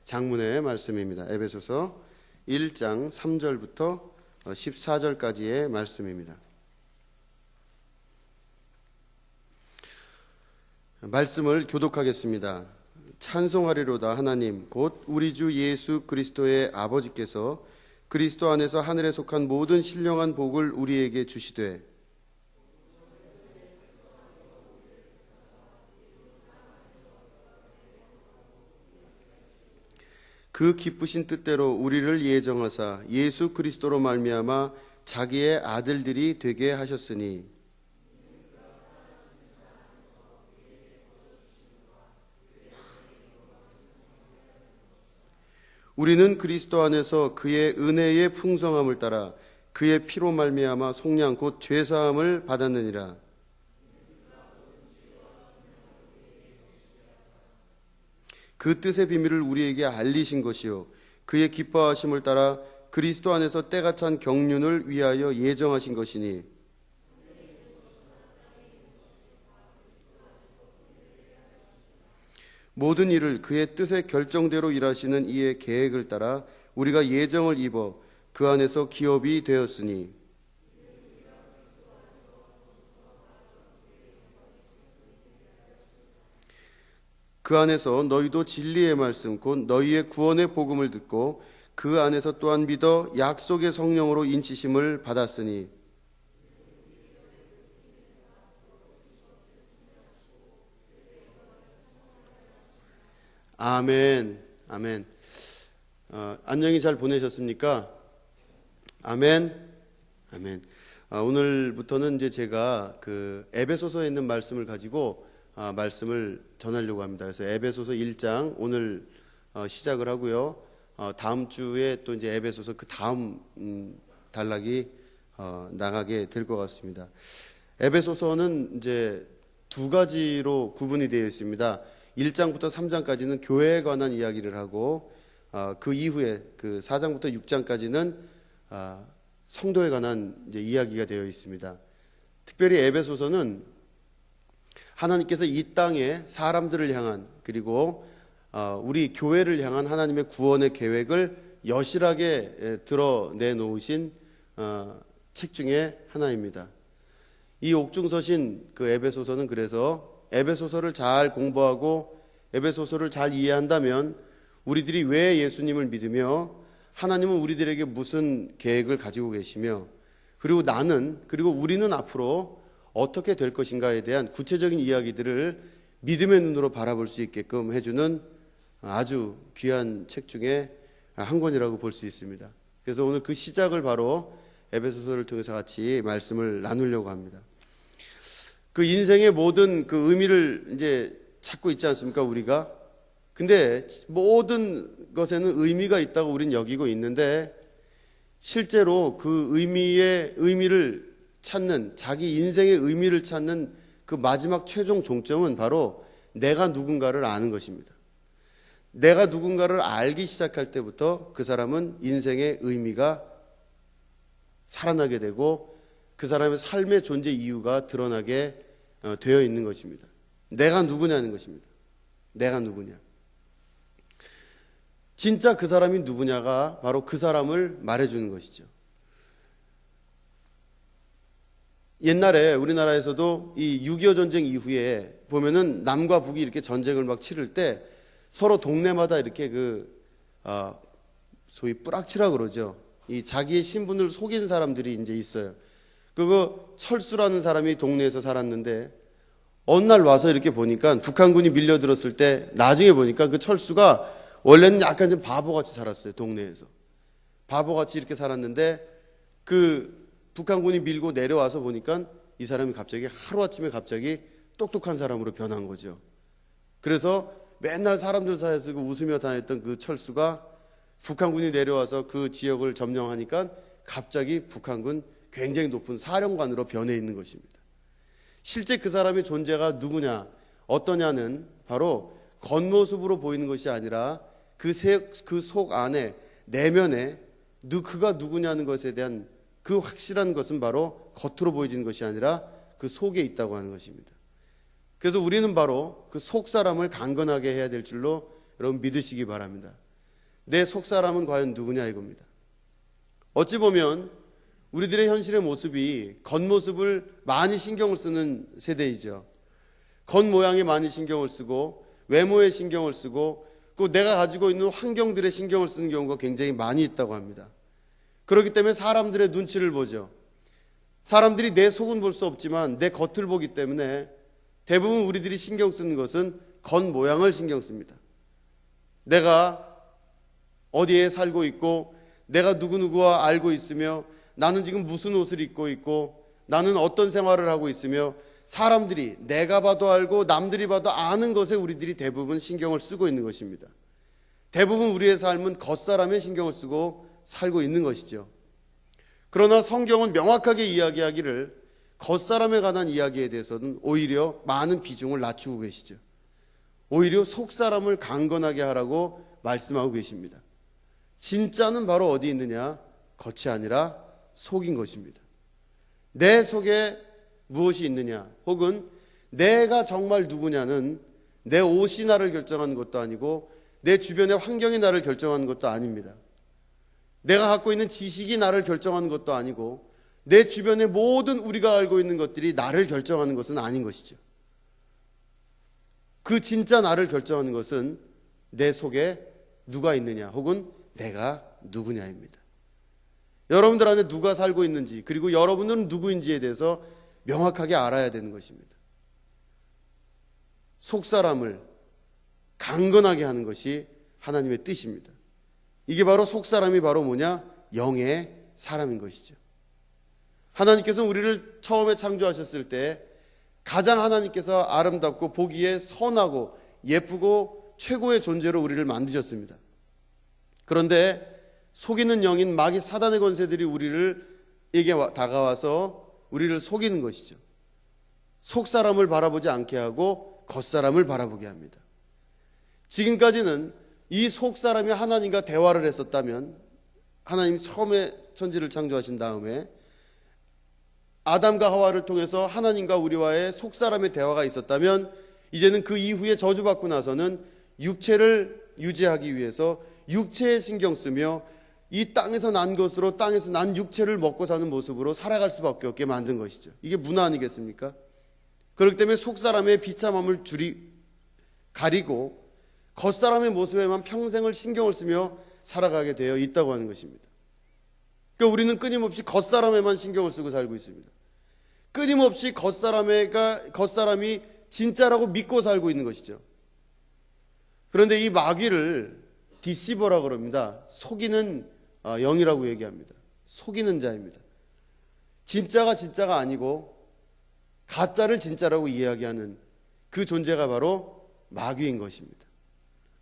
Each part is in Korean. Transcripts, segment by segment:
장문의 말씀입니다. 에베소서 1장 3절부터 14절까지의 말씀입니다. 말씀을 교독하겠습니다. 찬송하리로다 하나님 곧 우리 주 예수 그리스도의 아버지께서 그리스도 안에서 하늘에 속한 모든 신령한 복을 우리에게 주시되 그 기쁘신 뜻대로 우리를 예정하사 예수 그리스도로 말미암아 자기의 아들들이 되게 하셨으니 우리는 그리스도 안에서 그의 은혜의 풍성함을 따라 그의 피로 말미암아 속량 곧 죄사함을 받았느니라. 그 뜻의 비밀을 우리에게 알리신 것이요 그의 기뻐하심을 따라 그리스도 안에서 때가 찬 경륜을 위하여 예정하신 것이니 모든 일을 그의 뜻의 결정대로 일하시는 이의 계획을 따라 우리가 예정을 입어 그 안에서 기업이 되었으니 그 안에서 너희도 진리의 말씀 곧 너희의 구원의 복음을 듣고 그 안에서 또한 믿어 약속의 성령으로 인치심을 받았으니 아멘. 아멘. 안녕히 잘 보내셨습니까? 아멘. 아멘. 오늘부터는 이제 제가 그 에베소서에 있는 말씀을 가지고 말씀을 전하려고 합니다. 그래서 에베소서 1장 오늘 시작을 하고요. 다음 주에 또 이제 에베소서 그 다음 단락이 나가게 될 것 같습니다. 에베소서는 이제 두 가지로 구분이 되어 있습니다. 1장부터 3장까지는 교회에 관한 이야기를 하고 그 이후에 그 4장부터 6장까지는 성도에 관한 이제 이야기가 되어 있습니다. 특별히 에베소서는 하나님께서 이 땅에 사람들을 향한 그리고 우리 교회를 향한 하나님의 구원의 계획을 여실하게 드러내 놓으신 책 중에 하나입니다. 이 옥중서신 그 에베소서는 그래서 에베소서를 잘 공부하고 에베소서를 잘 이해한다면 우리들이 왜 예수님을 믿으며 하나님은 우리들에게 무슨 계획을 가지고 계시며 그리고 우리는 앞으로 어떻게 될 것인가에 대한 구체적인 이야기들을 믿음의 눈으로 바라볼 수 있게끔 해주는 아주 귀한 책 중에 한 권이라고 볼 수 있습니다. 그래서 오늘 그 시작을 바로 에베소서를 통해서 같이 말씀을 나누려고 합니다. 그 인생의 모든 그 의미를 이제 찾고 있지 않습니까, 우리가? 근데 모든 것에는 의미가 있다고 우리는 여기고 있는데 실제로 그 의미를 찾는 자기 인생의 의미를 찾는 그 마지막 최종 종점은 바로 내가 누군가를 아는 것입니다. 내가 누군가를 알기 시작할 때부터 그 사람은 인생의 의미가 살아나게 되고 그 사람의 삶의 존재 이유가 드러나게 되어 있는 것입니다. 내가 누구냐는 것입니다. 내가 누구냐. 진짜 그 사람이 누구냐가 바로 그 사람을 말해주는 것이죠. 옛날에 우리나라에서도 이 6.25 전쟁 이후에 보면은 남과 북이 이렇게 전쟁을 막 치를 때 서로 동네마다 이렇게 소위 뿌락치라 그러죠. 이 자기의 신분을 속인 사람들이 이제 있어요. 그거 철수라는 사람이 동네에서 살았는데 어느 날 와서 이렇게 보니까 북한군이 밀려들었을 때 나중에 보니까 그 철수가 원래는 약간 좀 바보같이 살았어요. 동네에서. 바보같이 이렇게 살았는데 그 북한군이 밀고 내려와서 보니까 이 사람이 갑자기 하루아침에 갑자기 똑똑한 사람으로 변한 거죠. 그래서 맨날 사람들 사이에서 웃으며 다녔던 그 철수가 북한군이 내려와서 그 지역을 점령하니까 갑자기 북한군 굉장히 높은 사령관으로 변해 있는 것입니다. 실제 그 사람의 존재가 누구냐, 어떠냐는 바로 겉모습으로 보이는 것이 아니라 그 속 안에 내면에 그가 누구냐는 것에 대한 그 확실한 것은 바로 겉으로 보여지는 것이 아니라 그 속에 있다고 하는 것입니다. 그래서 우리는 바로 그 속 사람을 강건하게 해야 될 줄로 여러분 믿으시기 바랍니다. 내 속사람은 과연 누구냐 이겁니다. 어찌 보면 우리들의 현실의 모습이 겉모습을 많이 신경을 쓰는 세대이죠. 겉모양에 많이 신경을 쓰고 외모에 신경을 쓰고 또 내가 가지고 있는 환경들에 신경을 쓰는 경우가 굉장히 많이 있다고 합니다. 그렇기 때문에 사람들의 눈치를 보죠. 사람들이 내 속은 볼 수 없지만 내 겉을 보기 때문에 대부분 우리들이 신경 쓰는 것은 겉모양을 신경 씁니다. 내가 어디에 살고 있고 내가 누구누구와 알고 있으며 나는 지금 무슨 옷을 입고 있고 나는 어떤 생활을 하고 있으며 사람들이 내가 봐도 알고 남들이 봐도 아는 것에 우리들이 대부분 신경을 쓰고 있는 것입니다. 대부분 우리의 삶은 겉사람에 신경을 쓰고 살고 있는 것이죠. 그러나 성경은 명확하게 이야기하기를 겉사람에 관한 이야기에 대해서는 오히려 많은 비중을 낮추고 계시죠. 오히려 속사람을 강건하게 하라고 말씀하고 계십니다. 진짜는 바로 어디 있느냐? 겉이 아니라 속인 것입니다. 내 속에 무엇이 있느냐, 혹은 내가 정말 누구냐는 내 옷이 나를 결정하는 것도 아니고 내 주변의 환경이 나를 결정하는 것도 아닙니다. 내가 갖고 있는 지식이 나를 결정하는 것도 아니고 내 주변의 모든 우리가 알고 있는 것들이 나를 결정하는 것은 아닌 것이죠. 그 진짜 나를 결정하는 것은 내 속에 누가 있느냐, 혹은 내가 누구냐입니다. 여러분들 안에 누가 살고 있는지, 그리고 여러분은 누구인지에 대해서 명확하게 알아야 되는 것입니다. 속사람을 강건하게 하는 것이 하나님의 뜻입니다. 이게 바로 속사람이 바로 뭐냐? 영의 사람인 것이죠. 하나님께서 우리를 처음에 창조하셨을 때 가장 하나님께서 아름답고 보기에 선하고 예쁘고 최고의 존재로 우리를 만드셨습니다. 그런데 속이는 영인 마귀 사단의 권세들이 우리에게 다가와서 우리를 속이는 것이죠. 속사람을 바라보지 않게 하고 겉사람을 바라보게 합니다. 지금까지는 이 속사람이 하나님과 대화를 했었다면, 하나님이 처음에 천지를 창조하신 다음에 아담과 하와를 통해서 하나님과 우리와의 속사람의 대화가 있었다면, 이제는 그 이후에 저주받고 나서는 육체를 유지하기 위해서 육체에 신경 쓰며 이 땅에서 난 것으로 땅에서 난 육체를 먹고 사는 모습으로 살아갈 수밖에 없게 만든 것이죠. 이게 문화 아니겠습니까? 그렇기 때문에 속사람의 비참함을 가리고 겉사람의 모습에만 평생을 신경을 쓰며 살아가게 되어 있다고 하는 것입니다. 그러니까 우리는 끊임없이 겉사람에만 신경을 쓰고 살고 있습니다. 끊임없이 겉사람이 진짜라고 믿고 살고 있는 것이죠. 그런데 이 마귀를 디시버라고 그럽니다. 속이는 영이라고 얘기합니다. 속이는 자입니다. 진짜가 진짜가 아니고 가짜를 진짜라고 이야기하는 그 존재가 바로 마귀인 것입니다.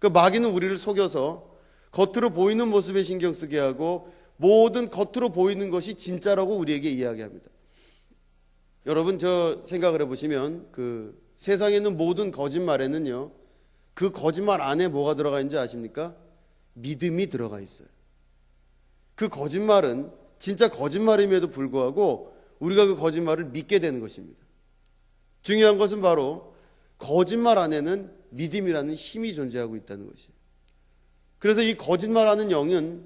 그 마귀는 우리를 속여서 겉으로 보이는 모습에 신경 쓰게 하고 모든 겉으로 보이는 것이 진짜라고 우리에게 이야기합니다. 여러분, 저 생각을 해보시면 그 세상에 있는 모든 거짓말에는요, 그 거짓말 안에 뭐가 들어가 있는지 아십니까? 믿음이 들어가 있어요. 그 거짓말은 진짜 거짓말임에도 불구하고 우리가 그 거짓말을 믿게 되는 것입니다. 중요한 것은 바로 거짓말 안에는 믿음이라는 힘이 존재하고 있다는 것이에요. 그래서 이 거짓말하는 영은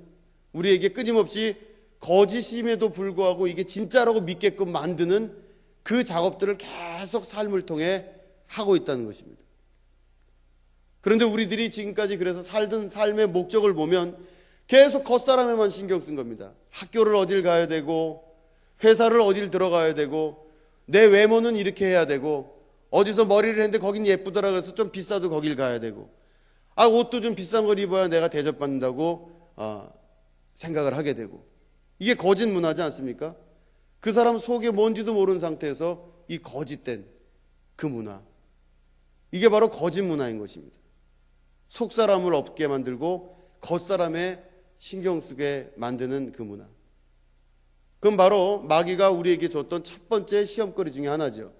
우리에게 끊임없이 거짓임에도 불구하고 이게 진짜라고 믿게끔 만드는 그 작업들을 계속 삶을 통해 하고 있다는 것입니다. 그런데 우리들이 지금까지 그래서 살던 삶의 목적을 보면 계속 겉사람에만 신경 쓴 겁니다. 학교를 어딜 가야 되고 회사를 어딜 들어가야 되고 내 외모는 이렇게 해야 되고 어디서 머리를 했는데 거긴 예쁘더라 그래서 좀 비싸도 거길 가야 되고 옷도 좀 비싼 걸 입어야 내가 대접받는다고 생각을 하게 되고, 이게 거짓 문화지 않습니까? 그 사람 속에 뭔지도 모르는 상태에서 이 거짓된 그 문화, 이게 바로 거짓 문화인 것입니다. 속사람을 없게 만들고 겉사람에 신경 쓰게 만드는 그 문화. 그건 바로 마귀가 우리에게 줬던 첫 번째 시험거리 중에 하나죠.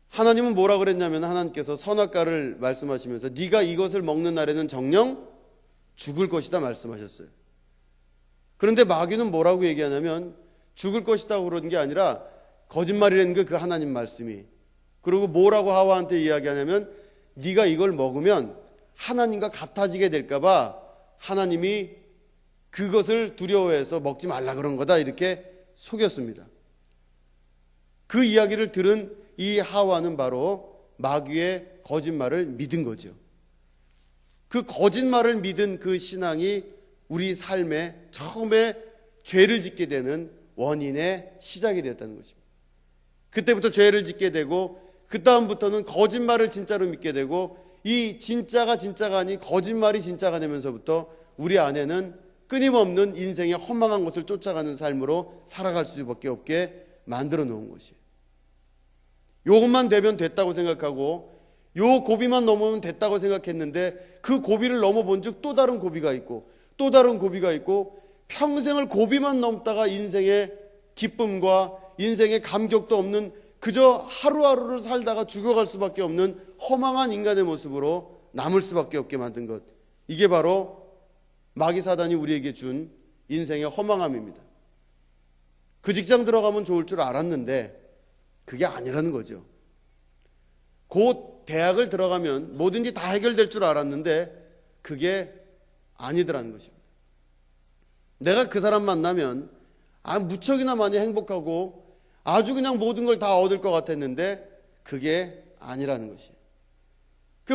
하나님은 뭐라 그랬냐면, 하나님께서 선악과를 말씀하시면서 네가 이것을 먹는 날에는 정녕 죽을 것이다 말씀하셨어요. 그런데 마귀는 뭐라고 얘기하냐면 죽을 것이다 그러는 게 아니라 거짓말이라는 게 그 하나님 말씀이, 그리고 뭐라고 하와한테 이야기하냐면 네가 이걸 먹으면 하나님과 같아지게 될까봐 하나님이 그것을 두려워해서 먹지 말라 그런 거다 이렇게 속였습니다. 그 이야기를 들은 이 하와는 바로 마귀의 거짓말을 믿은 거죠. 그 거짓말을 믿은 그 신앙이 우리 삶에 처음에 죄를 짓게 되는 원인의 시작이 되었다는 것입니다. 그때부터 죄를 짓게 되고 그 다음부터는 거짓말을 진짜로 믿게 되고 이 진짜가 진짜가 아닌 거짓말이 진짜가 되면서부터 우리 안에는 끊임없는 인생의 허망한 것을 쫓아가는 삶으로 살아갈 수밖에 없게 만들어 놓은 것이에요. 요것만 되면 됐다고 생각하고 요 고비만 넘으면 됐다고 생각했는데 그 고비를 넘어본 즉 또 다른 고비가 있고 또 다른 고비가 있고 평생을 고비만 넘다가 인생의 기쁨과 인생의 감격도 없는 그저 하루하루를 살다가 죽어갈 수밖에 없는 허망한 인간의 모습으로 남을 수밖에 없게 만든 것, 이게 바로 마귀 사단이 우리에게 준 인생의 허망함입니다. 그 직장 들어가면 좋을 줄 알았는데 그게 아니라는 거죠. 곧 대학을 들어가면 뭐든지 다 해결될 줄 알았는데 그게 아니더라는 것입니다. 내가 그 사람 만나면 무척이나 많이 행복하고 아주 그냥 모든 걸 다 얻을 것 같았는데 그게 아니라는 것이에요.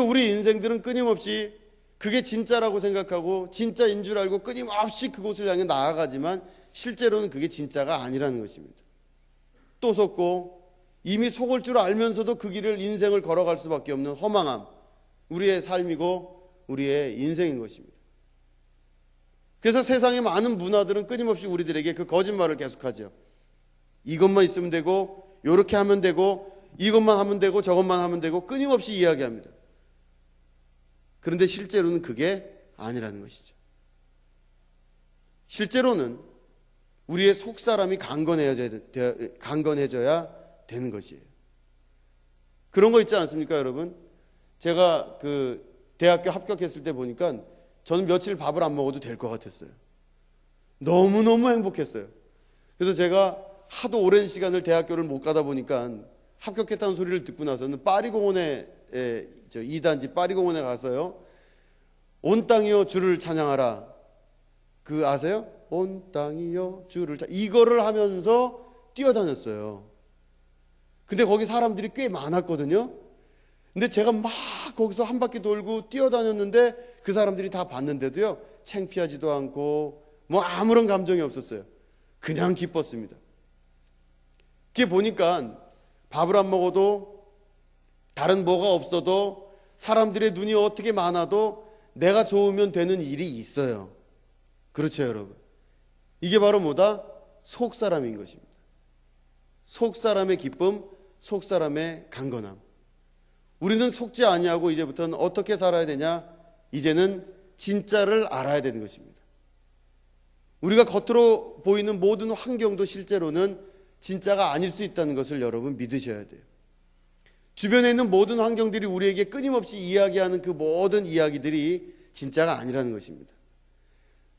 우리 인생들은 끊임없이 그게 진짜라고 생각하고 진짜인 줄 알고 끊임없이 그곳을 향해 나아가지만 실제로는 그게 진짜가 아니라는 것입니다. 또 속고 이미 속을 줄 알면서도 그 길을 인생을 걸어갈 수밖에 없는 허망함, 우리의 삶이고 우리의 인생인 것입니다. 그래서 세상의 많은 문화들은 끊임없이 우리들에게 그 거짓말을 계속하죠. 이것만 있으면 되고 이렇게 하면 되고 이것만 하면 되고 저것만 하면 되고 끊임없이 이야기합니다. 그런데 실제로는 그게 아니라는 것이죠. 실제로는 우리의 속사람이 강건해져야 되는 것이에요. 그런 거 있지 않습니까, 여러분? 제가 그 대학교 합격했을 때 보니까 저는 며칠 밥을 안 먹어도 될 것 같았어요. 너무너무 행복했어요. 그래서 제가 하도 오랜 시간을 대학교를 못 가다 보니까 합격했다는 소리를 듣고 나서는 파리공원에 2단지 파리공원에 가서요, 온 땅이여 주를 찬양하라. 그 아세요? 온 땅이여 주를 이거를 하면서 뛰어다녔어요. 근데 거기 사람들이 꽤 많았거든요. 근데 제가 막 거기서 한 바퀴 돌고 뛰어다녔는데 그 사람들이 다 봤는데도요, 창피하지도 않고 뭐 아무런 감정이 없었어요. 그냥 기뻤습니다. 그게 보니까 밥을 안 먹어도 다른 뭐가 없어도 사람들의 눈이 어떻게 많아도 내가 좋으면 되는 일이 있어요. 그렇죠, 여러분? 이게 바로 뭐다? 속사람인 것입니다. 속사람의 기쁨, 속사람의 강건함. 우리는 속지 아니하고 이제부터는 어떻게 살아야 되냐? 이제는 진짜를 알아야 되는 것입니다. 우리가 겉으로 보이는 모든 환경도 실제로는 진짜가 아닐 수 있다는 것을 여러분 믿으셔야 돼요. 주변에 있는 모든 환경들이 우리에게 끊임없이 이야기하는 그 모든 이야기들이 진짜가 아니라는 것입니다.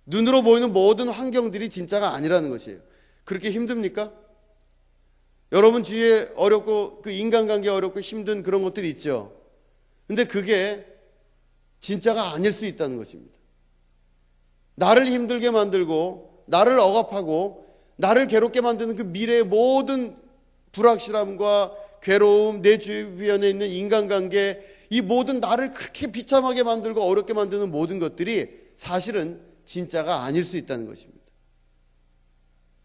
눈으로 보이는 모든 환경들이 진짜가 아니라는 것이에요. 그렇게 힘듭니까? 여러분 주위에 어렵고 그 인간관계 어렵고 힘든 그런 것들이 있죠. 근데 그게 진짜가 아닐 수 있다는 것입니다. 나를 힘들게 만들고 나를 억압하고 나를 괴롭게 만드는 그 미래의 모든 불확실함과 괴로움, 내 주변에 있는 인간관계, 이 모든 나를 그렇게 비참하게 만들고 어렵게 만드는 모든 것들이 사실은 진짜가 아닐 수 있다는 것입니다.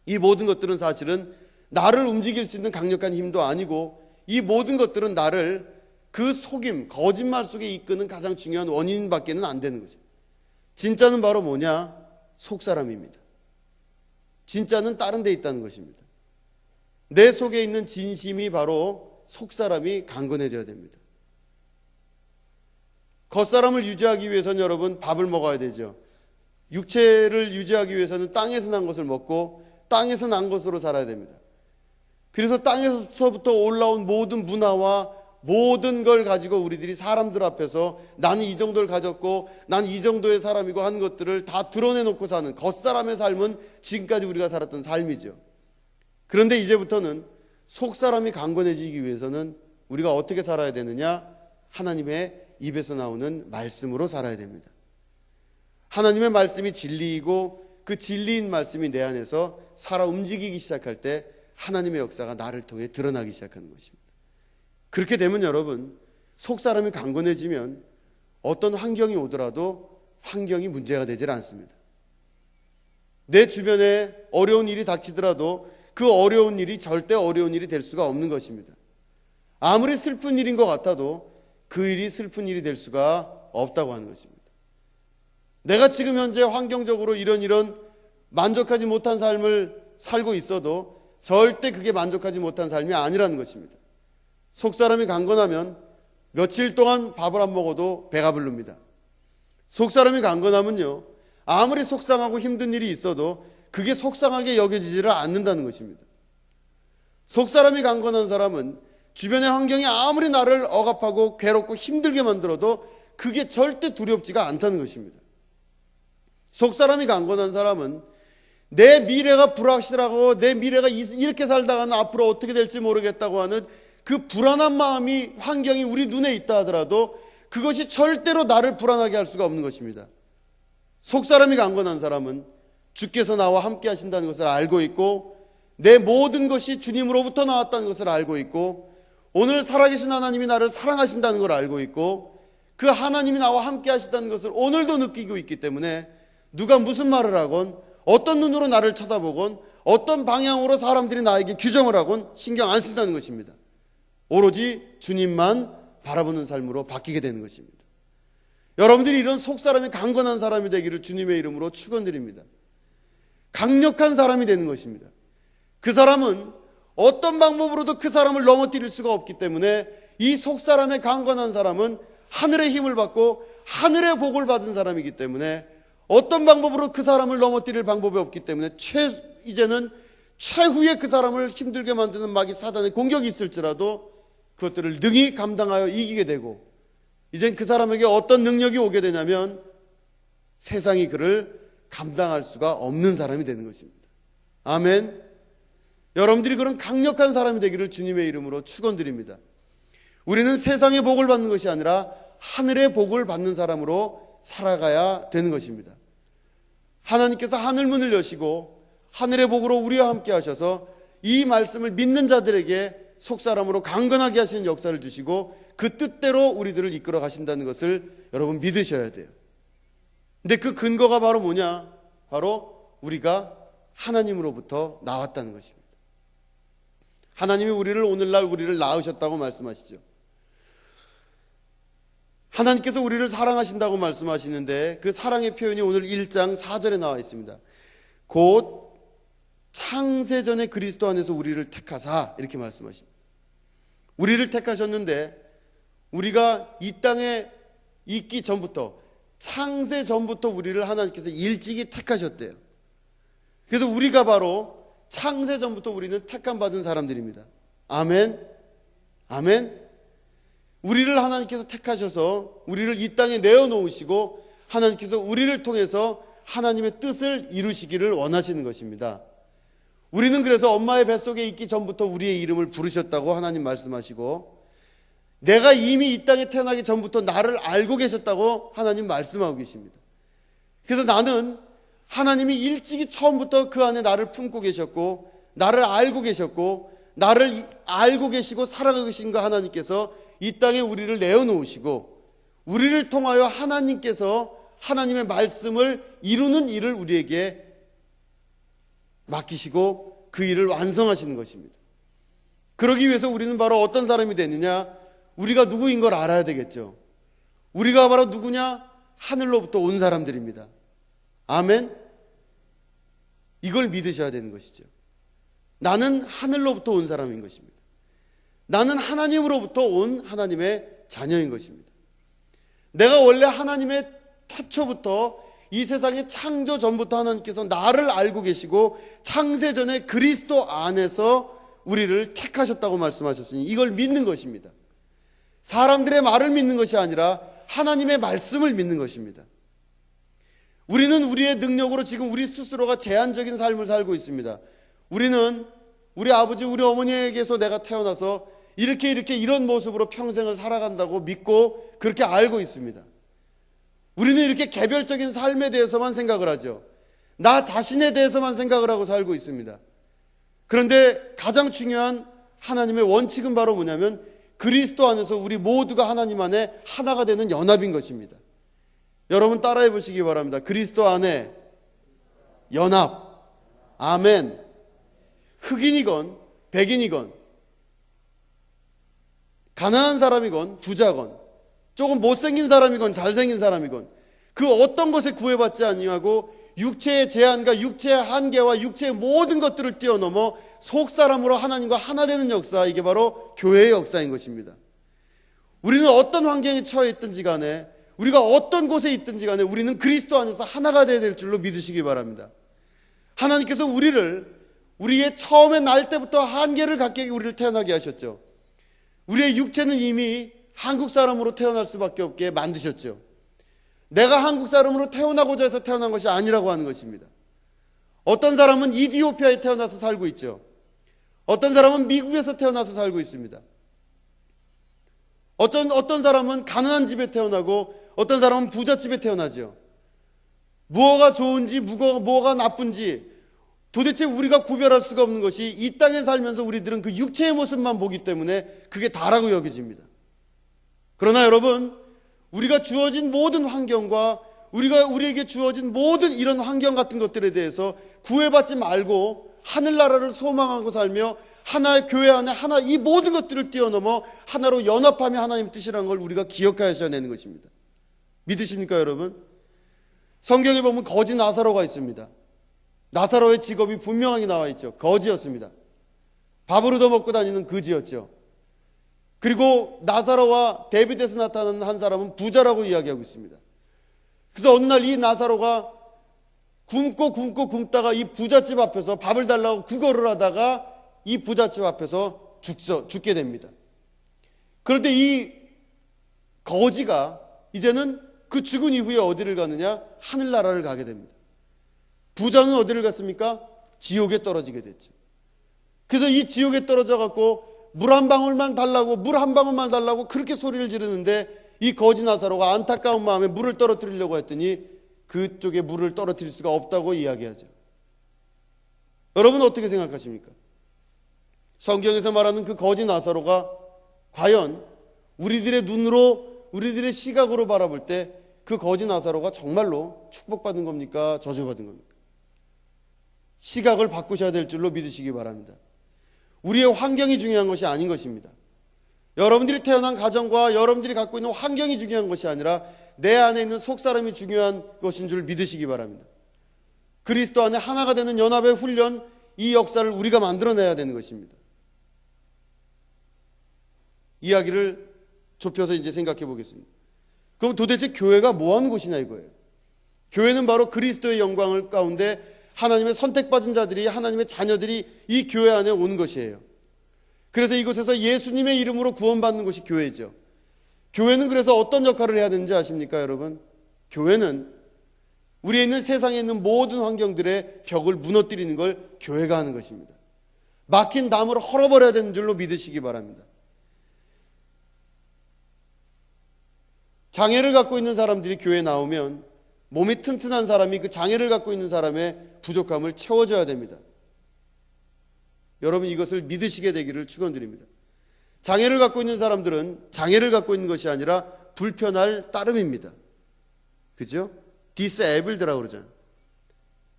이 모든 것들은 사실은 나를 움직일 수 있는 강력한 힘도 아니고 이 모든 것들은 나를 그 속임, 거짓말 속에 이끄는 가장 중요한 원인밖에는 안 되는 거죠. 진짜는 바로 뭐냐? 속사람입니다. 진짜는 다른 데 있다는 것입니다. 내 속에 있는 진심이 바로 속사람이 강건해져야 됩니다. 겉사람을 유지하기 위해서는 여러분 밥을 먹어야 되죠. 육체를 유지하기 위해서는 땅에서 난 것을 먹고 땅에서 난 것으로 살아야 됩니다. 그래서 땅에서부터 올라온 모든 문화와 모든 걸 가지고 우리들이 사람들 앞에서 나는 이 정도를 가졌고 난 이 정도의 사람이고 하는 것들을 다 드러내놓고 사는 겉사람의 삶은 지금까지 우리가 살았던 삶이죠. 그런데 이제부터는 속사람이 강건해지기 위해서는 우리가 어떻게 살아야 되느냐? 하나님의 입에서 나오는 말씀으로 살아야 됩니다. 하나님의 말씀이 진리이고 그 진리인 말씀이 내 안에서 살아 움직이기 시작할 때 하나님의 역사가 나를 통해 드러나기 시작하는 것입니다. 그렇게 되면 여러분, 속사람이 강건해지면 어떤 환경이 오더라도 환경이 문제가 되질 않습니다. 내 주변에 어려운 일이 닥치더라도 그 어려운 일이 절대 어려운 일이 될 수가 없는 것입니다. 아무리 슬픈 일인 것 같아도 그 일이 슬픈 일이 될 수가 없다고 하는 것입니다. 내가 지금 현재 환경적으로 이런 만족하지 못한 삶을 살고 있어도 절대 그게 만족하지 못한 삶이 아니라는 것입니다. 속사람이 강건하면 며칠 동안 밥을 안 먹어도 배가 부릅니다. 속사람이 강건하면요, 아무리 속상하고 힘든 일이 있어도 그게 속상하게 여겨지지를 않는다는 것입니다. 속사람이 강건한 사람은 주변의 환경이 아무리 나를 억압하고 괴롭고 힘들게 만들어도 그게 절대 두렵지가 않다는 것입니다. 속사람이 강건한 사람은 내 미래가 불확실하고 내 미래가 이렇게 살다가는 앞으로 어떻게 될지 모르겠다고 하는 그 불안한 마음이 환경이 우리 눈에 있다 하더라도 그것이 절대로 나를 불안하게 할 수가 없는 것입니다. 속사람이 강건한 사람은 주께서 나와 함께 하신다는 것을 알고 있고 내 모든 것이 주님으로부터 나왔다는 것을 알고 있고 오늘 살아계신 하나님이 나를 사랑하신다는 걸 알고 있고 그 하나님이 나와 함께 하신다는 것을 오늘도 느끼고 있기 때문에 누가 무슨 말을 하건 어떤 눈으로 나를 쳐다보건 어떤 방향으로 사람들이 나에게 규정을 하건 신경 안 쓴다는 것입니다. 오로지 주님만 바라보는 삶으로 바뀌게 되는 것입니다. 여러분들이 이런 속사람이 강건한 사람이 되기를 주님의 이름으로 축원드립니다. 강력한 사람이 되는 것입니다. 그 사람은 어떤 방법으로도 그 사람을 넘어뜨릴 수가 없기 때문에 이 속사람의 강건한 사람은 하늘의 힘을 받고 하늘의 복을 받은 사람이기 때문에 어떤 방법으로 그 사람을 넘어뜨릴 방법이 없기 때문에 이제는 최후의 그 사람을 힘들게 만드는 마귀 사단의 공격이 있을지라도 그것들을 능히 감당하여 이기게 되고 이젠 그 사람에게 어떤 능력이 오게 되냐면 세상이 그를 감당할 수가 없는 사람이 되는 것입니다. 아멘. 여러분들이 그런 강력한 사람이 되기를 주님의 이름으로 축원드립니다. 우리는 세상의 복을 받는 것이 아니라 하늘의 복을 받는 사람으로 살아가야 되는 것입니다. 하나님께서 하늘문을 여시고 하늘의 복으로 우리와 함께 하셔서 이 말씀을 믿는 자들에게 속사람으로 강건하게 하시는 역사를 주시고 그 뜻대로 우리들을 이끌어 가신다는 것을 여러분 믿으셔야 돼요. 근데 그 근거가 바로 뭐냐? 바로 우리가 하나님으로부터 나왔다는 것입니다. 하나님이 오늘날 우리를 낳으셨다고 말씀하시죠. 하나님께서 우리를 사랑하신다고 말씀하시는데 그 사랑의 표현이 오늘 1장 4절에 나와 있습니다. 곧 창세전에 그리스도 안에서 우리를 택하사 이렇게 말씀하십니다. 우리를 택하셨는데 우리가 이 땅에 있기 전부터 창세 전부터 우리를 하나님께서 일찍이 택하셨대요. 그래서 우리가 바로 창세 전부터 우리는 택함 받은 사람들입니다. 아멘. 아멘. 우리를 하나님께서 택하셔서 우리를 이 땅에 내어놓으시고 하나님께서 우리를 통해서 하나님의 뜻을 이루시기를 원하시는 것입니다. 우리는 그래서 엄마의 뱃속에 있기 전부터 우리의 이름을 부르셨다고 하나님 말씀하시고 내가 이미 이 땅에 태어나기 전부터 나를 알고 계셨다고 하나님 말씀하고 계십니다. 그래서 나는 하나님이 일찍이 처음부터 그 안에 나를 품고 계셨고 나를 알고 계셨고 나를 알고 계시고 사랑하고 계신 그 하나님께서 이 땅에 우리를 내어놓으시고 우리를 통하여 하나님께서 하나님의 말씀을 이루는 일을 우리에게 맡기시고 그 일을 완성하시는 것입니다. 그러기 위해서 우리는 바로 어떤 사람이 되느냐? 우리가 누구인 걸 알아야 되겠죠. 우리가 바로 누구냐? 하늘로부터 온 사람들입니다. 아멘. 이걸 믿으셔야 되는 것이죠. 나는 하늘로부터 온 사람인 것입니다. 나는 하나님으로부터 온 하나님의 자녀인 것입니다. 내가 원래 하나님의 태초부터 이 세상의 창조 전부터 하나님께서 나를 알고 계시고 창세전에 그리스도 안에서 우리를 택하셨다고 말씀하셨으니 이걸 믿는 것입니다. 사람들의 말을 믿는 것이 아니라 하나님의 말씀을 믿는 것입니다. 우리는 우리의 능력으로 지금 우리 스스로가 제한적인 삶을 살고 있습니다. 우리는 우리 아버지, 우리 어머니에게서 내가 태어나서 이렇게 이런 모습으로 평생을 살아간다고 믿고 그렇게 알고 있습니다. 우리는 이렇게 개별적인 삶에 대해서만 생각을 하죠. 나 자신에 대해서만 생각을 하고 살고 있습니다. 그런데 가장 중요한 하나님의 원칙은 바로 뭐냐면 그리스도 안에서 우리 모두가 하나님 안에 하나가 되는 연합인 것입니다. 여러분 따라해 보시기 바랍니다. 그리스도 안에 연합. 아멘. 흑인이건 백인이건 가난한 사람이건 부자건 조금 못생긴 사람이건 잘생긴 사람이건 그 어떤 것에 구애받지 아니하고 육체의 제한과 육체의 한계와 육체의 모든 것들을 뛰어넘어 속사람으로 하나님과 하나 되는 역사, 이게 바로 교회의 역사인 것입니다. 우리는 어떤 환경에 처해 있든지 간에 우리가 어떤 곳에 있든지 간에 우리는 그리스도 안에서 하나가 되어야 될 줄로 믿으시기 바랍니다. 하나님께서 우리의 처음에 날 때부터 한계를 갖게 우리를 태어나게 하셨죠. 우리의 육체는 이미 한국 사람으로 태어날 수밖에 없게 만드셨죠. 내가 한국 사람으로 태어나고자 해서 태어난 것이 아니라고 하는 것입니다. 어떤 사람은 이디오피아에 태어나서 살고 있죠. 어떤 사람은 미국에서 태어나서 살고 있습니다. 어떤 사람은 가난한 집에 태어나고 어떤 사람은 부잣집에 태어나죠. 무엇가 좋은지 무엇가 나쁜지 도대체 우리가 구별할 수가 없는 것이 이 땅에 살면서 우리들은 그 육체의 모습만 보기 때문에 그게 다라고 여겨집니다. 그러나 여러분, 우리가 주어진 모든 환경과 우리에게 주어진 모든 이런 환경 같은 것들에 대해서 구애받지 말고 하늘나라를 소망하고 살며 하나의 교회 안에 하나 이 모든 것들을 뛰어넘어 하나로 연합하며 하나님 뜻이라는 걸 우리가 기억하셔야 되는 것입니다. 믿으십니까 여러분? 성경에 보면 거지 나사로가 있습니다. 나사로의 직업이 분명하게 나와 있죠. 거지였습니다. 밥을 얻어먹고 다니는 거지였죠. 그리고 나사로와 데빗에서 나타나는 한 사람은 부자라고 이야기하고 있습니다. 그래서 어느 날 이 나사로가 굶다가 이 부잣집 앞에서 밥을 달라고 구걸을 하다가 이 부잣집 앞에서 죽게 됩니다. 그런데 이 거지가 이제는 그 죽은 이후에 어디를 가느냐? 하늘나라를 가게 됩니다. 부자는 어디를 갔습니까? 지옥에 떨어지게 됐죠. 그래서 이 지옥에 떨어져 갖고 물 한 방울만 달라고 그렇게 소리를 지르는데 이 거지 나사로가 안타까운 마음에 물을 떨어뜨리려고 했더니 그쪽에 물을 떨어뜨릴 수가 없다고 이야기하죠. 여러분은 어떻게 생각하십니까? 성경에서 말하는 그 거지 나사로가 과연 우리들의 눈으로 우리들의 시각으로 바라볼 때 그 거지 나사로가 정말로 축복받은 겁니까? 저주받은 겁니까? 시각을 바꾸셔야 될 줄로 믿으시기 바랍니다. 우리의 환경이 중요한 것이 아닌 것입니다. 여러분들이 태어난 가정과 여러분들이 갖고 있는 환경이 중요한 것이 아니라 내 안에 있는 속사람이 중요한 것인 줄 믿으시기 바랍니다. 그리스도 안에 하나가 되는 연합의 훈련, 이 역사를 우리가 만들어내야 되는 것입니다. 이야기를 좁혀서 이제 생각해 보겠습니다. 그럼 도대체 교회가 뭐 하는 곳이냐 이거예요. 교회는 바로 그리스도의 영광을 가운데 하나님의 선택받은 자들이, 하나님의 자녀들이 이 교회 안에 오는 것이에요. 그래서 이곳에서 예수님의 이름으로 구원받는 것이 교회죠. 교회는 그래서 어떤 역할을 해야 되는지 아십니까 여러분? 교회는 우리에 있는 세상에 있는 모든 환경들의 벽을 무너뜨리는 걸 교회가 하는 것입니다. 막힌 담을 헐어버려야 되는 줄로 믿으시기 바랍니다. 장애를 갖고 있는 사람들이 교회에 나오면 몸이 튼튼한 사람이 그 장애를 갖고 있는 사람의 부족함을 채워줘야 됩니다. 여러분 이것을 믿으시게 되기를 축원드립니다. 장애를 갖고 있는 사람들은 장애를 갖고 있는 것이 아니라 불편할 따름입니다. 그죠? disabled라고 그러잖아요.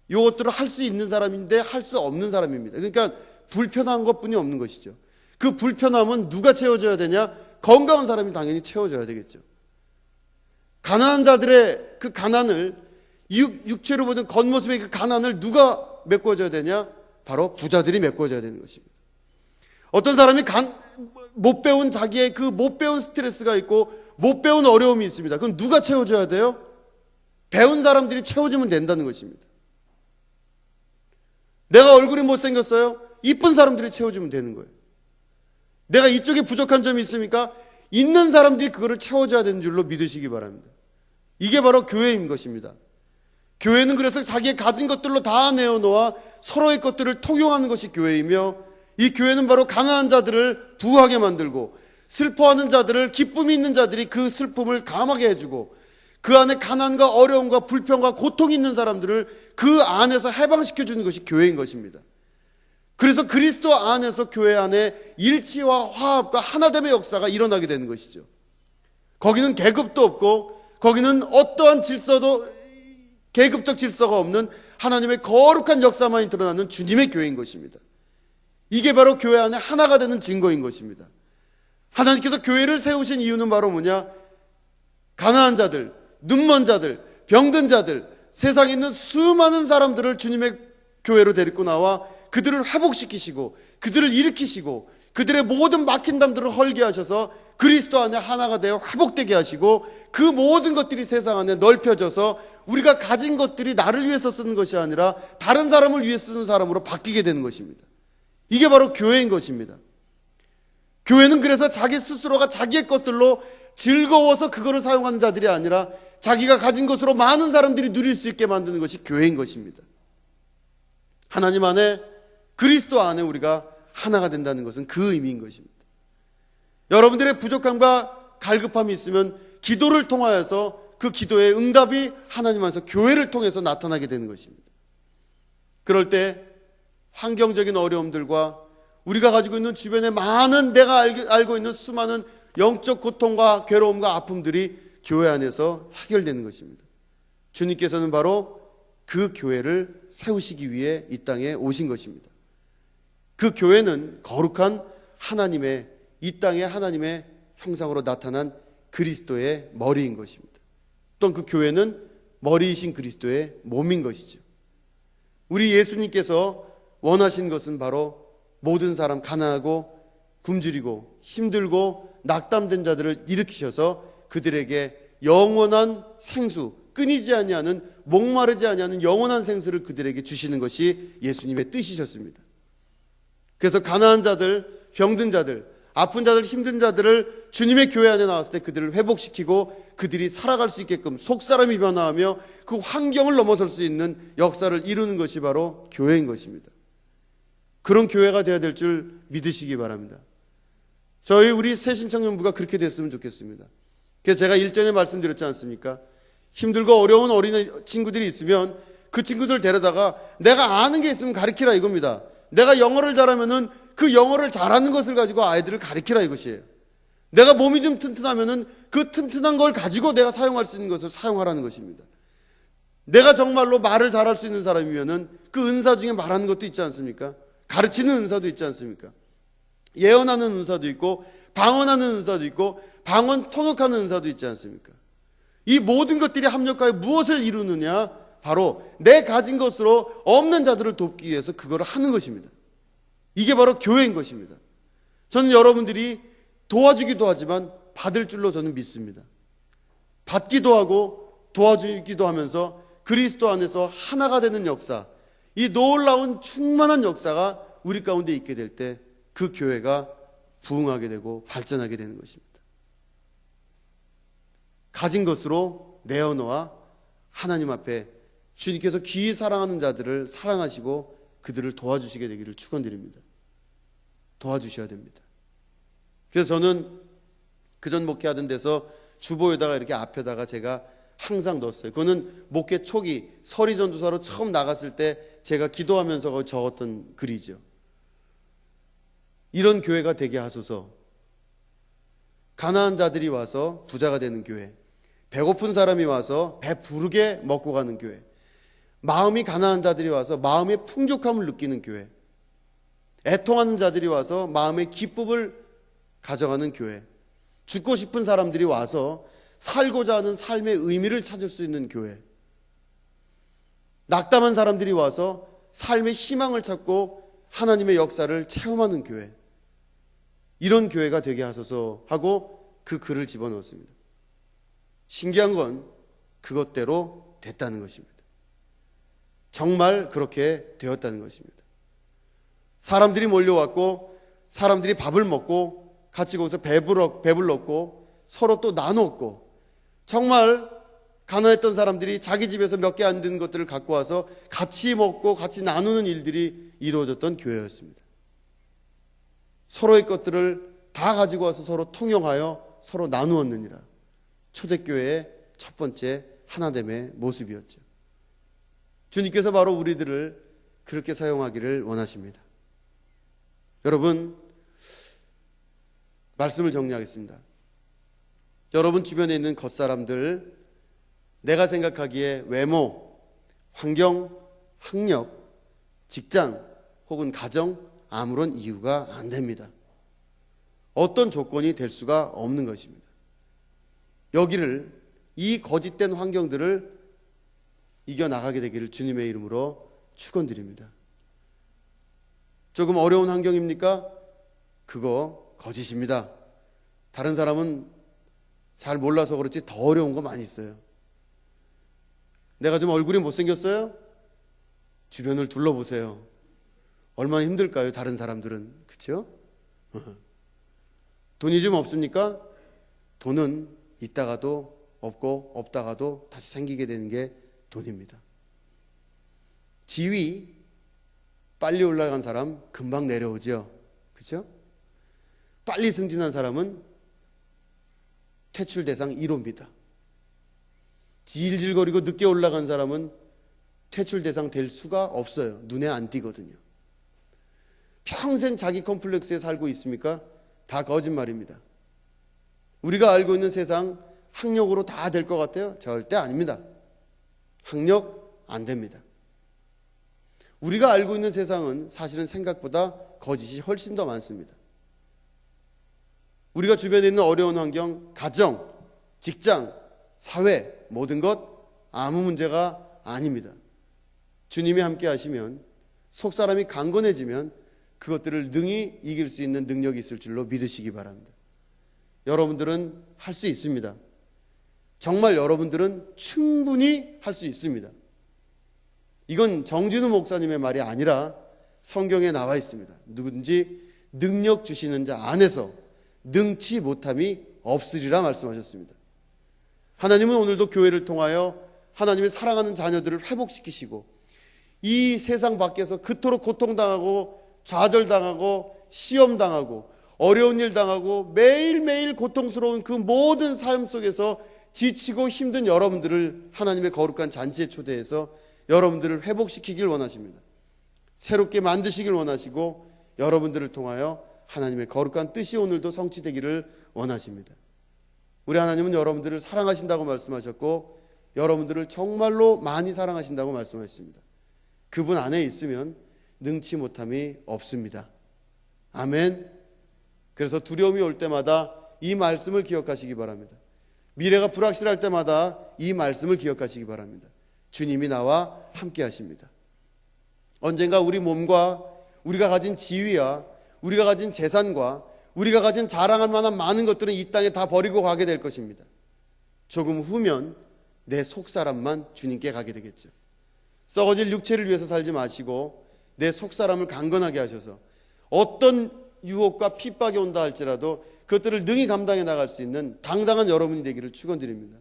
이것들을 할 수 있는 사람인데 할 수 없는 사람입니다. 그러니까 불편한 것뿐이 없는 것이죠. 그 불편함은 누가 채워줘야 되냐? 건강한 사람이 당연히 채워줘야 되겠죠. 가난한 자들의 그 가난을, 육체로 보는 겉모습의 그 가난을 누가 메꿔줘야 되냐? 바로 부자들이 메꿔줘야 되는 것입니다. 어떤 사람이 못 배운 자기의 그 못 배운 스트레스가 있고 못 배운 어려움이 있습니다. 그럼 누가 채워줘야 돼요? 배운 사람들이 채워주면 된다는 것입니다. 내가 얼굴이 못생겼어요? 이쁜 사람들이 채워주면 되는 거예요. 내가 이쪽에 부족한 점이 있습니까? 있는 사람들이 그거를 채워줘야 되는 줄로 믿으시기 바랍니다. 이게 바로 교회인 것입니다. 교회는 그래서 자기의 가진 것들로 다 내어놓아 서로의 것들을 통용하는 것이 교회이며 이 교회는 바로 가난한 자들을 부하게 만들고, 슬퍼하는 자들을, 기쁨이 있는 자들이 그 슬픔을 감하게 해주고, 그 안에 가난과 어려움과 불평과 고통이 있는 사람들을 그 안에서 해방시켜주는 것이 교회인 것입니다. 그래서 그리스도 안에서 교회 안에 일치와 화합과 하나됨의 역사가 일어나게 되는 것이죠. 거기는 계급도 없고, 거기는 어떠한 질서도, 계급적 질서가 없는 하나님의 거룩한 역사만이 드러나는 주님의 교회인 것입니다. 이게 바로 교회 안에 하나가 되는 증거인 것입니다. 하나님께서 교회를 세우신 이유는 바로 뭐냐? 가난한 자들, 눈먼 자들, 병든 자들, 세상에 있는 수많은 사람들을 주님의 교회로 데리고 나와 그들을 회복시키시고, 그들을 일으키시고, 그들의 모든 막힌 담들을 헐게 하셔서 그리스도 안에 하나가 되어 회복되게 하시고, 그 모든 것들이 세상 안에 넓혀져서 우리가 가진 것들이 나를 위해서 쓰는 것이 아니라 다른 사람을 위해 쓰는 사람으로 바뀌게 되는 것입니다. 이게 바로 교회인 것입니다. 교회는 그래서 자기 스스로가 자기의 것들로 즐거워서 그거를 사용하는 자들이 아니라 자기가 가진 것으로 많은 사람들이 누릴 수 있게 만드는 것이 교회인 것입니다. 하나님 안에, 그리스도 안에 우리가 하나가 된다는 것은 그 의미인 것입니다. 여러분들의 부족함과 갈급함이 있으면 기도를 통하여서 그 기도의 응답이 하나님 안에서 교회를 통해서 나타나게 되는 것입니다. 그럴 때 환경적인 어려움들과 우리가 가지고 있는 주변에 많은, 내가 알고 있는 수많은 영적 고통과 괴로움과 아픔들이 교회 안에서 해결되는 것입니다. 주님께서는 바로 그 교회를 세우시기 위해 이 땅에 오신 것입니다. 그 교회는 거룩한 하나님의, 이 땅에 하나님의 형상으로 나타난 그리스도의 머리인 것입니다. 또한 그 교회는 머리이신 그리스도의 몸인 것이죠. 우리 예수님께서 원하신 것은 바로 모든 사람, 가난하고 굶주리고 힘들고 낙담된 자들을 일으키셔서 그들에게 영원한 생수, 끊이지 아니하는, 목마르지 아니하는 영원한 생수를 그들에게 주시는 것이 예수님의 뜻이셨습니다. 그래서 가난한 자들, 병든 자들, 아픈 자들, 힘든 자들을 주님의 교회 안에 나왔을 때 그들을 회복시키고 그들이 살아갈 수 있게끔 속사람이 변화하며 그 환경을 넘어설 수 있는 역사를 이루는 것이 바로 교회인 것입니다. 그런 교회가 되어야 될 줄 믿으시기 바랍니다. 우리 새신청년부가 그렇게 됐으면 좋겠습니다. 그래서 제가 일전에 말씀드렸지 않습니까? 힘들고 어려운 어린이 친구들이 있으면 그 친구들 데려다가 내가 아는 게 있으면 가르치라 이겁니다. 내가 영어를 잘하면은 그 영어를 잘하는 것을 가지고 아이들을 가르치라 이것이에요. 내가 몸이 좀 튼튼하면은 그 튼튼한 걸 가지고 내가 사용할 수 있는 것을 사용하라는 것입니다. 내가 정말로 말을 잘할 수 있는 사람이면은 그 은사 중에 말하는 것도 있지 않습니까? 가르치는 은사도 있지 않습니까? 예언하는 은사도 있고, 방언하는 은사도 있고, 방언 통역하는 은사도 있지 않습니까? 이 모든 것들이 합력하여 무엇을 이루느냐? 바로 내 가진 것으로 없는 자들을 돕기 위해서 그걸 하는 것입니다. 이게 바로 교회인 것입니다. 저는 여러분들이 도와주기도 하지만 받을 줄로 저는 믿습니다. 받기도 하고 도와주기도 하면서 그리스도 안에서 하나가 되는 역사, 이 놀라운 충만한 역사가 우리 가운데 있게 될 때 그 교회가 부흥하게 되고 발전하게 되는 것입니다. 가진 것으로 내어놓아 하나님 앞에 주님께서 귀히 사랑하는 자들을 사랑하시고 그들을 도와주시게 되기를 축원드립니다. 도와주셔야 됩니다. 그래서 저는 그전 목회하던 데서 주보에다가 이렇게 앞에다가 제가 항상 넣었어요. 그거는 목회 초기 서리 전도사로 처음 나갔을 때 제가 기도하면서 적었던 글이죠. 이런 교회가 되게 하소서. 가난한 자들이 와서 부자가 되는 교회, 배고픈 사람이 와서 배 부르게 먹고 가는 교회, 마음이 가난한 자들이 와서 마음의 풍족함을 느끼는 교회, 애통하는 자들이 와서 마음의 기쁨을 가져가는 교회, 죽고 싶은 사람들이 와서 살고자 하는 삶의 의미를 찾을 수 있는 교회, 낙담한 사람들이 와서 삶의 희망을 찾고 하나님의 역사를 체험하는 교회, 이런 교회가 되게 하소서 하고 그 글을 집어넣었습니다. 신기한 건 그것대로 됐다는 것입니다. 정말 그렇게 되었다는 것입니다. 사람들이 몰려왔고 사람들이 밥을 먹고 같이 거기서 배불렀고 서로 또 나눴고, 정말 가난했던 사람들이 자기 집에서 몇 개 안 되는 것들을 갖고 와서 같이 먹고 같이 나누는 일들이 이루어졌던 교회였습니다. 서로의 것들을 다 가지고 와서 서로 통용하여 서로 나누었느니라. 초대교회의 첫 번째 하나됨의 모습이었죠. 주님께서 바로 우리들을 그렇게 사용하기를 원하십니다. 여러분, 말씀을 정리하겠습니다. 여러분 주변에 있는 겉사람들, 내가 생각하기에 외모, 환경, 학력, 직장 혹은 가정 아무런 이유가 안 됩니다. 어떤 조건이 될 수가 없는 것입니다. 여기를, 이 거짓된 환경들을 이겨나가게 되기를 주님의 이름으로 축원드립니다. 조금 어려운 환경입니까? 그거 거짓입니다. 다른 사람은 잘 몰라서 그렇지 더 어려운 거 많이 있어요. 내가 좀 얼굴이 못생겼어요? 주변을 둘러보세요. 얼마나 힘들까요? 다른 사람들은. 그렇죠? 돈이 좀 없습니까? 돈은 있다가도 없고 없다가도 다시 생기게 되는 게 돈입니다. 지위 빨리 올라간 사람 금방 내려오죠. 그렇죠? 빨리 승진한 사람은 퇴출 대상 1호입니다. 질질거리고 늦게 올라간 사람은 퇴출 대상 될 수가 없어요. 눈에 안 띄거든요. 평생 자기 컴플렉스에 살고 있습니까? 다 거짓말입니다. 우리가 알고 있는 세상 학력으로 다 될 것 같아요? 절대 아닙니다. 학력 안 됩니다. 우리가 알고 있는 세상은 사실은 생각보다 거짓이 훨씬 더 많습니다. 우리가 주변에 있는 어려운 환경, 가정, 직장, 사회, 모든 것 아무 문제가 아닙니다. 주님이 함께 하시면, 속사람이 강건해지면 그것들을 능히 이길 수 있는 능력이 있을 줄로 믿으시기 바랍니다. 여러분들은 할 수 있습니다. 정말 여러분들은 충분히 할 수 있습니다. 이건 정진우 목사님의 말이 아니라 성경에 나와 있습니다. 누구든지 능력 주시는 자 안에서 능치 못함이 없으리라 말씀하셨습니다. 하나님은 오늘도 교회를 통하여 하나님의 사랑하는 자녀들을 회복시키시고, 이 세상 밖에서 그토록 고통당하고 좌절당하고 시험당하고 어려운 일 당하고 매일매일 고통스러운 그 모든 삶 속에서 지치고 힘든 여러분들을 하나님의 거룩한 잔치에 초대해서 여러분들을 회복시키길 원하십니다. 새롭게 만드시길 원하시고, 여러분들을 통하여 하나님의 거룩한 뜻이 오늘도 성취되기를 원하십니다. 우리 하나님은 여러분들을 사랑하신다고 말씀하셨고, 여러분들을 정말로 많이 사랑하신다고 말씀하셨습니다. 그분 안에 있으면 능치 못함이 없습니다. 아멘. 그래서 두려움이 올 때마다 이 말씀을 기억하시기 바랍니다. 미래가 불확실할 때마다 이 말씀을 기억하시기 바랍니다. 주님이 나와 함께 하십니다. 언젠가 우리 몸과 우리가 가진 지위와 우리가 가진 재산과 우리가 가진 자랑할 만한 많은 것들은 이 땅에 다 버리고 가게 될 것입니다. 조금 후면 내 속사람만 주님께 가게 되겠죠. 썩어질 육체를 위해서 살지 마시고 내 속사람을 강건하게 하셔서 어떤 유혹과 핍박이 온다 할지라도 그것들을 능히 감당해 나갈 수 있는 당당한 여러분이 되기를 축원드립니다.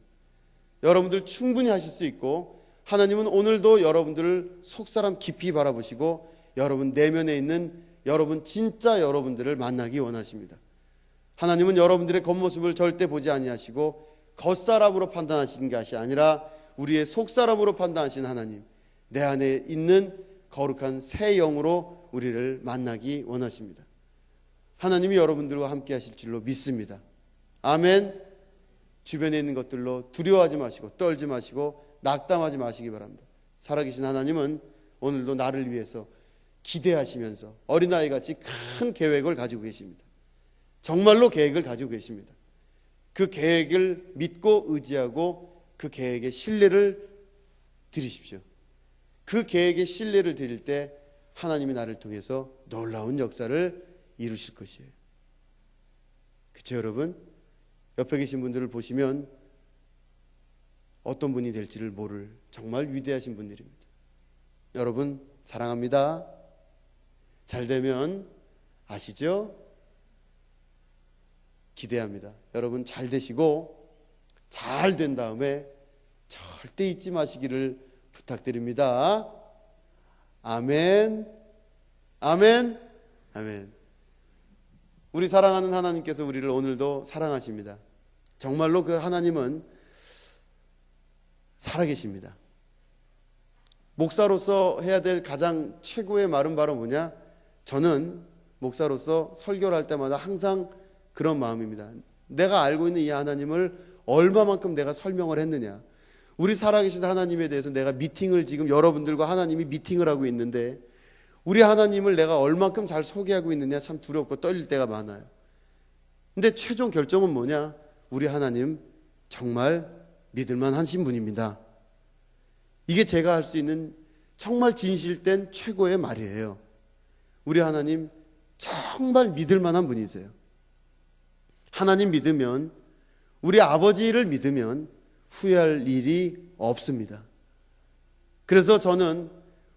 여러분들 충분히 하실 수 있고, 하나님은 오늘도 여러분들을 속사람 깊이 바라보시고 여러분 내면에 있는 여러분 진짜 여러분들을 만나기 원하십니다. 하나님은 여러분들의 겉모습을 절대 보지 아니하시고 겉사람으로 판단하시는 것이 아니라 우리의 속사람으로 판단하시는 하나님, 내 안에 있는 거룩한 새 영으로 우리를 만나기 원하십니다. 하나님이 여러분들과 함께 하실 줄로 믿습니다. 아멘. 주변에 있는 것들로 두려워하지 마시고 떨지 마시고 낙담하지 마시기 바랍니다. 살아계신 하나님은 오늘도 나를 위해서 기대하시면서 어린아이같이 큰 계획을 가지고 계십니다. 정말로 계획을 가지고 계십니다. 그 계획을 믿고 의지하고 그 계획에 신뢰를 드리십시오. 그 계획에 신뢰를 드릴 때 하나님이 나를 통해서 놀라운 역사를 이루실 것이에요. 그렇죠, 여러분? 옆에 계신 분들을 보시면 어떤 분이 될지를 모를 정말 위대하신 분들입니다. 여러분 사랑합니다. 잘 되면 아시죠? 기대합니다. 여러분 잘 되시고 잘 된 다음에 절대 잊지 마시기를 부탁드립니다. 아멘. 아멘. 아멘. 우리 사랑하는 하나님께서 우리를 오늘도 사랑하십니다. 정말로 그 하나님은 살아계십니다. 목사로서 해야 될 가장 최고의 말은 바로 뭐냐? 저는 목사로서 설교를 할 때마다 항상 그런 마음입니다. 내가 알고 있는 이 하나님을 얼마만큼 내가 설명을 했느냐. 우리 살아계신 하나님에 대해서 내가 미팅을 지금 여러분들과 하나님이 미팅을 하고 있는데 우리 하나님을 내가 얼만큼 잘 소개하고 있느냐 참 두렵고 떨릴 때가 많아요. 근데 최종 결정은 뭐냐? 우리 하나님 정말 믿을만 하신 분입니다. 이게 제가 할 수 있는 정말 진실된 최고의 말이에요. 우리 하나님 정말 믿을 만한 분이세요. 하나님 믿으면, 우리 아버지를 믿으면 후회할 일이 없습니다. 그래서 저는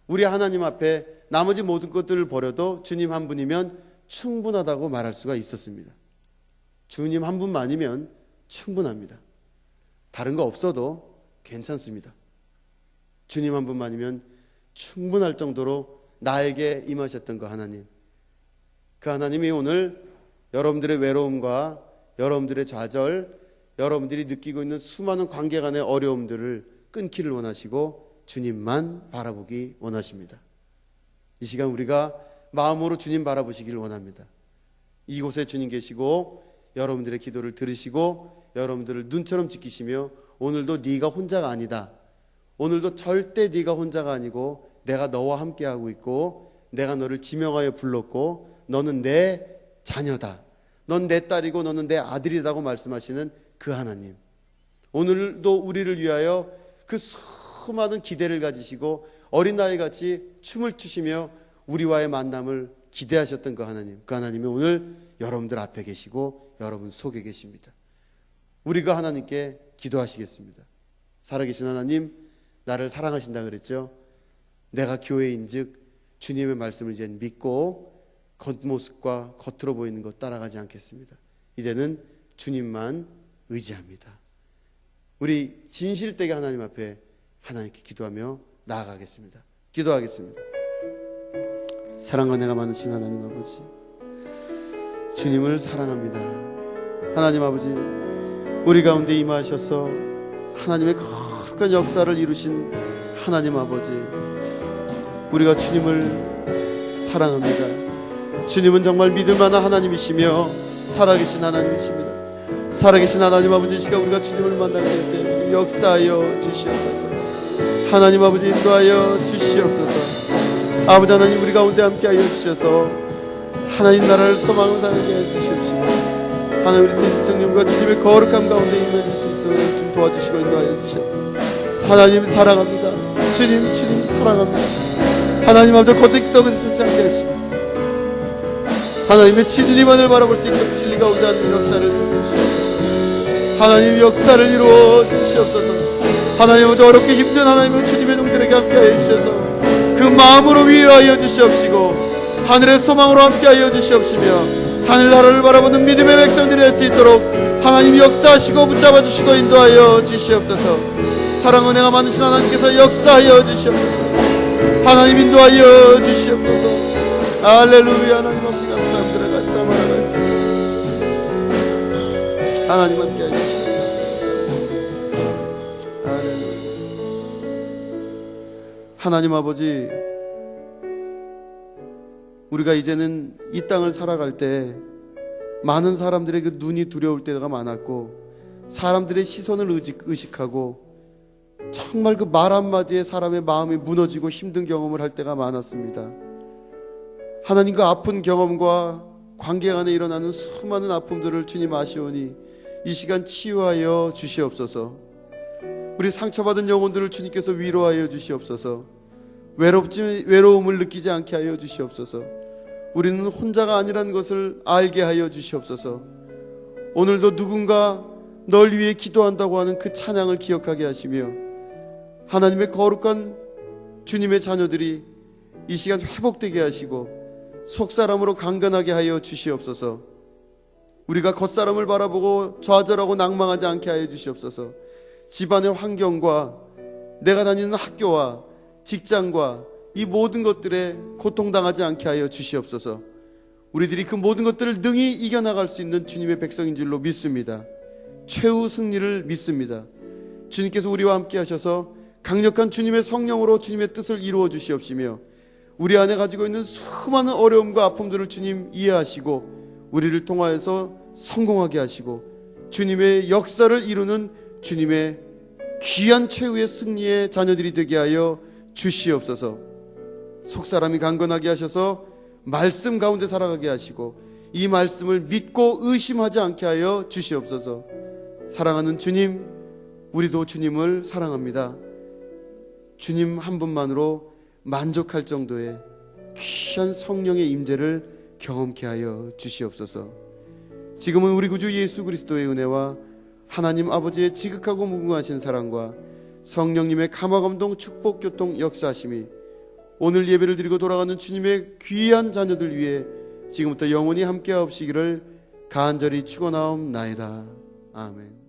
우리 하나님 앞에 나머지 모든 것들을 버려도 주님 한 분이면 충분하다고 말할 수가 있었습니다. 주님 한 분만이면 충분합니다. 다른 거 없어도 괜찮습니다. 주님 한 분만이면 충분할 정도로 나에게 임하셨던 그 하나님, 그 하나님이 오늘 여러분들의 외로움과 여러분들의 좌절, 여러분들이 느끼고 있는 수많은 관계 간의 어려움들을 끊기를 원하시고 주님만 바라보기 원하십니다. 이 시간 우리가 마음으로 주님 바라보시기를 원합니다. 이곳에 주님 계시고 여러분들의 기도를 들으시고 여러분들을 눈처럼 지키시며 오늘도 네가 혼자가 아니다, 오늘도 절대 네가 혼자가 아니고 내가 너와 함께하고 있고 내가 너를 지명하여 불렀고 너는 내 자녀다, 넌 내 딸이고 너는 내 아들이라고 말씀하시는 그 하나님, 오늘도 우리를 위하여 그 수많은 기대를 가지시고 어린아이같이 춤을 추시며 우리와의 만남을 기대하셨던 그 하나님이 오늘 여러분들 앞에 계시고 여러분 속에 계십니다. 우리가 하나님께 기도하시겠습니다. 살아계신 하나님, 나를 사랑하신다 그랬죠. 내가 교회인즉 주님의 말씀을 이제 믿고 겉모습과 겉으로 보이는 것 따라가지 않겠습니다. 이제는 주님만 의지합니다. 우리 진실되게 하나님 앞에 하나님께 기도하며 나아가겠습니다. 기도하겠습니다. 사랑과 은혜가 많으신 하나님 아버지, 주님을 사랑합니다. 하나님 아버지, 우리 가운데 임하셔서 하나님의 거룩한 역사를 이루신 하나님 아버지, 우리가 주님을 사랑합니다. 주님은 정말 믿을 만한 하나님이시며 살아계신 하나님이십니다. 살아계신 하나님 아버지, 이 시간 우리가 주님을 만날 때 역사하여 주시옵소서. 하나님 아버지, 인도하여 주시옵소서. 아버지 하나님, 우리 가운데 함께하여 주셔서 하나님 나라를 소망을 살게 해주시옵시고 하나님 우리 세신청님과 주님의 거룩함 가운데 임해 수 있도록 좀 도와주시고 인도하여 주시옵소서. 하나님 사랑합니다. 주님 사랑합니다. 하나님 아버지, 겉에 기도가 되지 않게 하시고 하나님의 진리만을 바라볼 수 있도록 진리 가운데 하는 역사를 주시옵소서. 하나님 역사를 이루어 주시옵소서. 하나님 아버지, 어렵게 힘든 하나님은 주님의 종들에게 함께하여 주셔서 그 마음으로 위로하여 주시옵시고 하늘의 소망으로 함께하여 주시옵시며 하늘나라를 바라보는 믿음의 백성들이 될 수 있도록 하나님 역사하시고 붙잡아 주시고 인도하여 주시옵소서. 사랑 은혜가 많으신 하나님께서 역사하여 주시옵소서. 하나님 인도하여 주시옵소서. 할렐루야. 하나님 아버지 감사합니다. 하나님 함께하여 주시옵소서. 할렐루야. 하나님 아버지, 우리가 이제는 이 땅을 살아갈 때 많은 사람들의 그 눈이 두려울 때가 많았고 사람들의 시선을 의식하고 정말 그 말 한마디에 사람의 마음이 무너지고 힘든 경험을 할 때가 많았습니다. 하나님, 그 아픈 경험과 관계 안에 일어나는 수많은 아픔들을 주님 아시오니 이 시간 치유하여 주시옵소서. 우리 상처받은 영혼들을 주님께서 위로하여 주시옵소서. 외로움을 느끼지 않게 하여 주시옵소서. 우리는 혼자가 아니라는 것을 알게 하여 주시옵소서. 오늘도 누군가 널 위해 기도한다고 하는 그 찬양을 기억하게 하시며 하나님의 거룩한 주님의 자녀들이 이 시간 회복되게 하시고 속사람으로 강건하게 하여 주시옵소서. 우리가 겉사람을 바라보고 좌절하고 낭망하지 않게 하여 주시옵소서. 집안의 환경과 내가 다니는 학교와 직장과 이 모든 것들에 고통당하지 않게 하여 주시옵소서. 우리들이 그 모든 것들을 능히 이겨나갈 수 있는 주님의 백성인 줄로 믿습니다. 최후 승리를 믿습니다. 주님께서 우리와 함께 하셔서 강력한 주님의 성령으로 주님의 뜻을 이루어 주시옵시며, 우리 안에 가지고 있는 수많은 어려움과 아픔들을 주님 이해하시고 우리를 통하여서 성공하게 하시고 주님의 역사를 이루는 주님의 귀한 최후의 승리의 자녀들이 되게 하여 주시옵소서. 속사람이 강건하게 하셔서 말씀 가운데 살아가게 하시고 이 말씀을 믿고 의심하지 않게 하여 주시옵소서. 사랑하는 주님, 우리도 주님을 사랑합니다. 주님 한 분만으로 만족할 정도의 귀한 성령의 임재를 경험케 하여 주시옵소서. 지금은 우리 구주 예수 그리스도의 은혜와 하나님 아버지의 지극하고 무궁하신 사랑과 성령님의 감화감동 축복 교통 역사하심이 오늘 예배를 드리고 돌아가는 주님의 귀한 자녀들 위해 지금부터 영원히 함께하옵시기를 간절히 축원하옵나이다. 아멘.